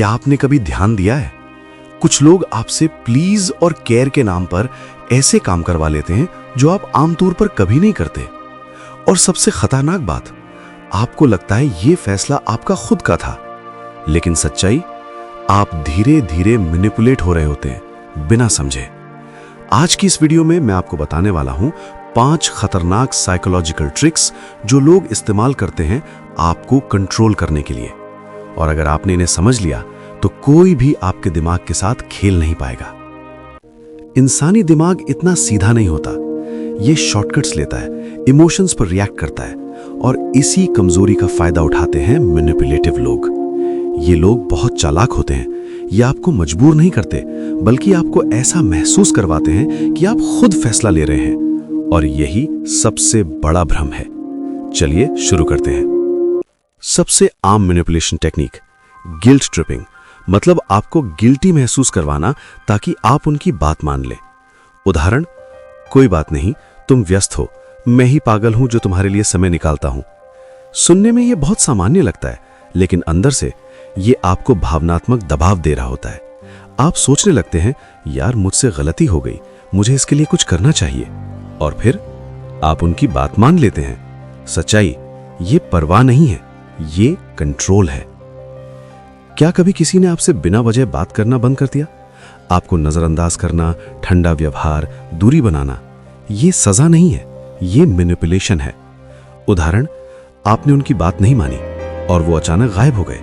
क्या आपने कभी ध्यान दिया है, कुछ लोग आपसे प्लीज और केयर के नाम पर ऐसे काम करवा लेते हैं जो आप आमतौर पर कभी नहीं करते। और सबसे खतरनाक बात, आपको लगता है ये फैसला आपका खुद का था, लेकिन सच्चाई आप धीरे धीरे मैनिपुलेट हो रहे होते हैं बिना समझे। आज की इस वीडियो में मैं आपको बताने वाला हूं 5 खतरनाक साइकोलॉजिकल ट्रिक्स जो लोग इस्तेमाल करते हैं आपको कंट्रोल करने के लिए। और अगर आपने इन्हें समझ लिया तो कोई भी आपके दिमाग के साथ खेल नहीं पाएगा। इंसानी दिमाग इतना सीधा नहीं होता, ये शॉर्टकट्स लेता है, इमोशंस पर रिएक्ट करता है, और इसी कमजोरी का फायदा उठाते हैं मैनिपुलेटिव लोग। ये लोग बहुत चालाक होते हैं। ये आपको मजबूर नहीं करते, बल्कि आपको ऐसा महसूस करवाते हैं कि आप खुद फैसला ले रहे हैं, और यही सबसे बड़ा भ्रम है। चलिए शुरू करते हैं। सबसे आम मैनिपुलेशन टेक्निक, गिल्ट ट्रिपिंग, मतलब आपको गिल्टी महसूस करवाना ताकि आप उनकी बात मान लें। उदाहरण, कोई बात नहीं, तुम व्यस्त हो, मैं ही पागल हूं जो तुम्हारे लिए समय निकालता हूं। सुनने में यह बहुत सामान्य लगता है, लेकिन अंदर से ये आपको भावनात्मक दबाव दे रहा होता है। आप सोचने लगते हैं, यार मुझसे गलती हो गई, मुझे इसके लिए कुछ करना चाहिए, और फिर आप उनकी बात मान लेते हैं। सच्चाई, ये परवाह नहीं है, ये कंट्रोल है। क्या कभी किसी ने आपसे बिना वजह बात करना बंद कर दिया? आपको नजरअंदाज करना, ठंडा व्यवहार, दूरी बनाना, ये सजा नहीं है, ये मैनिपुलेशन है। उदाहरण, आपने उनकी बात नहीं मानी और वो अचानक गायब हो गए।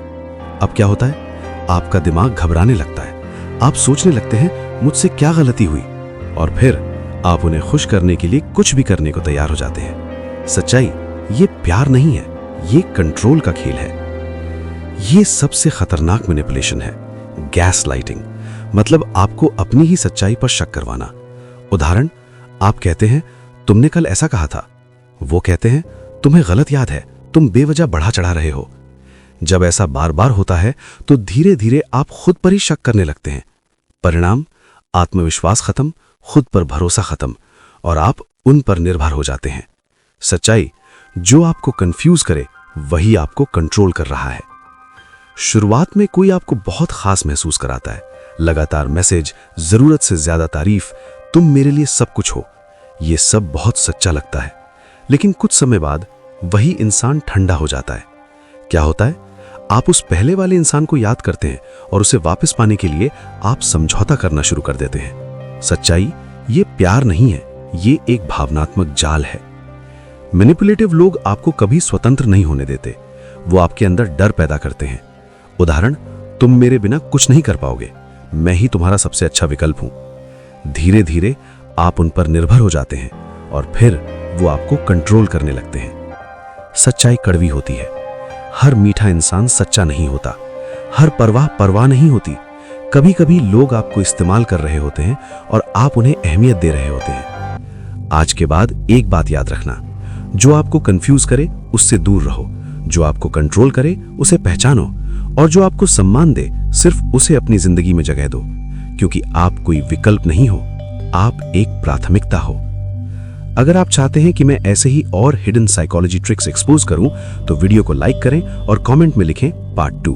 अब क्या होता है? आपका दिमाग घबराने लगता है। आप सोचने लगते हैं, मुझसे क्या गलती हुई, और फिर आप उन्हें खुश करने के लिए कुछ भी करने को तैयार हो जाते हैं। सच्चाई, ये प्यार नहीं है, ये कंट्रोल का खेल है। ये सबसे खतरनाक मैनिपुलेशन है, गैस लाइटिंग, मतलब आपको अपनी ही सच्चाई पर शक करवाना। उदाहरण, आप कहते हैं, तुमने कल ऐसा कहा था। वो कहते हैं, तुम्हें गलत याद है, तुम बेवजह बढ़ा चढ़ा रहे हो। जब ऐसा बार बार होता है तो धीरे धीरे आप खुद पर ही शक करने लगते हैं। परिणाम, आत्मविश्वास खत्म, खुद पर भरोसा खत्म, और आप उन पर निर्भर हो जाते हैं। सच्चाई, जो आपको कंफ्यूज करे वही आपको कंट्रोल कर रहा है। शुरुआत में कोई आपको बहुत खास महसूस कराता है, लगातार मैसेज, जरूरत से ज्यादा तारीफ, तुम मेरे लिए सब कुछ हो, ये सब बहुत सच्चा लगता है। लेकिन कुछ समय बाद वही इंसान ठंडा हो जाता है। क्या होता है? आप उस पहले वाले इंसान को याद करते हैं और उसे वापस पाने के लिए आप समझौता करना शुरू कर देते हैं। सच्चाई, ये प्यार नहीं है, ये एक भावनात्मक जाल है। मैनिपुलेटिव लोग आपको कभी स्वतंत्र नहीं होने देते। वो आपके अंदर डर पैदा करते हैं। उदाहरण, तुम मेरे बिना कुछ नहीं कर पाओगे, मैं ही तुम्हारा सबसे अच्छा विकल्प हूं। धीरे धीरे आप उन पर निर्भर हो जाते हैं और फिर वो आपको कंट्रोल करने लगते हैं। सच्चाई कड़वी होती है। हर मीठा इंसान सच्चा नहीं होता, हर परवाह नहीं होती। कभी कभी लोग आपको इस्तेमाल कर रहे होते हैं और आप उन्हें अहमियत दे रहे होते हैं। आज के बाद एक बात याद रखना, जो आपको कंफ्यूज करे उससे दूर रहो, जो आपको कंट्रोल करे उसे पहचानो, और जो आपको सम्मान दे सिर्फ उसे अपनी जिंदगी में जगह दो, क्योंकि आप कोई विकल्प नहीं हो, आप एक प्राथमिकता हो। अगर आप चाहते हैं कि मैं ऐसे ही और हिडन साइकोलॉजी ट्रिक्स एक्सपोज करूं, तो वीडियो को लाइक करें और कमेंट में लिखें पार्ट 2।